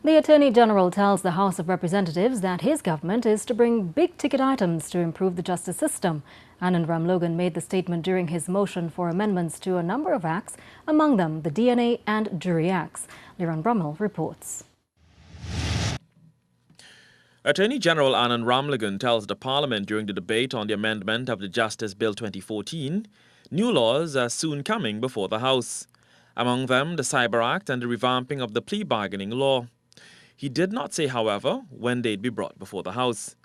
The Attorney General tells the House of Representatives that his government is to bring big-ticket items to improve the justice system. Anand Ramlogan made the statement during his motion for amendments to a number of acts, among them the DNA and Jury Acts. Liran Brummel reports. Attorney General Anand Ramlogan tells the Parliament during the debate on the amendment of the Justice Bill 2014, new laws are soon coming before the House. Among them, the Cyber Act and the revamping of the plea bargaining law. He did not say, however, when they'd be brought before the House.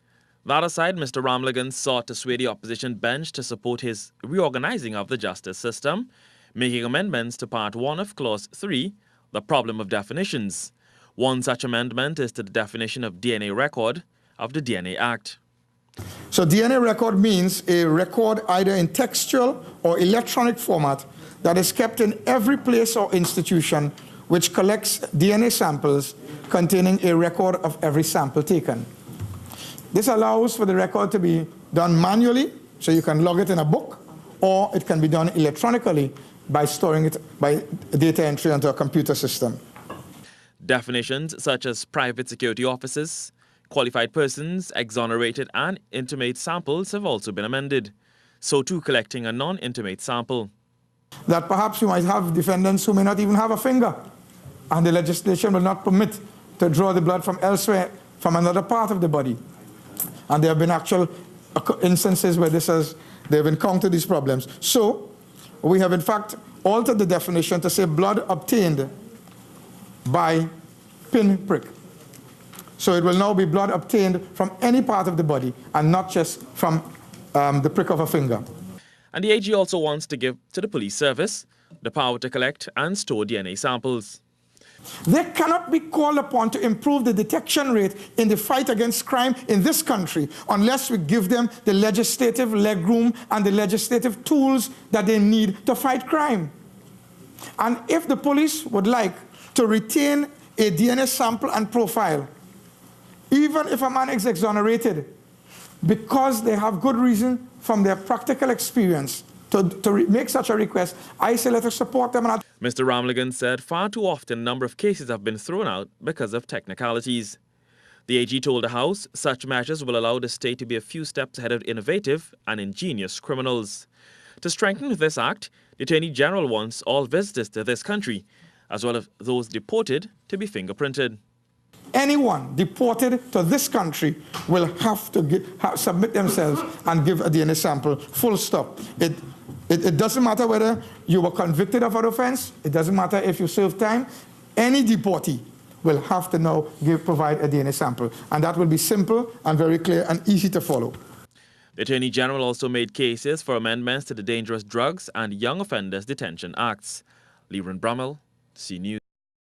That aside, Mr. Ramlogan sought to sway the opposition bench to support his reorganizing of the justice system, making amendments to Part 1 of Clause 3, the problem of definitions. One such amendment is to the definition of DNA record of the DNA Act. So DNA record means a record either in textual or electronic format that is kept in every place or institution which collects DNA samples containing a record of every sample taken. This allows for the record to be done manually, so you can log it in a book, or it can be done electronically by storing it by data entry onto a computer system. Definitions such as private security officers, qualified persons, exonerated and intimate samples have also been amended. So too collecting a non-intimate sample. That perhaps you might have defendants who may not even have a finger, and the legislation will not permit to draw the blood from elsewhere, from another part of the body. And there have been actual instances where they've encountered these problems. So we have in fact altered the definition to say blood obtained by pin prick. So it will now be blood obtained from any part of the body and not just from the prick of a finger. And the AG also wants to give to the police service the power to collect and store DNA samples. They cannot be called upon to improve the detection rate in the fight against crime in this country unless we give them the legislative legroom and the legislative tools that they need to fight crime. And if the police would like to retain a DNA sample and profile, even if a man is exonerated, because they have good reason from their practical experience to make such a request, I say let us support them. Mr. Ramlogan said far too often a number of cases have been thrown out because of technicalities. The AG told the House such measures will allow the state to be a few steps ahead of innovative and ingenious criminals. To strengthen this act, the Attorney General wants all visitors to this country, as well as those deported, to be fingerprinted. Anyone deported to this country will have to submit themselves and give a DNA sample, full stop. It doesn't matter whether you were convicted of an offense, it doesn't matter if you served time, any deportee will have to now provide a DNA sample. And that will be simple and very clear and easy to follow. The Attorney General also made cases for amendments to the Dangerous Drugs and Young Offenders Detention Acts. Liran Brummel, CNews.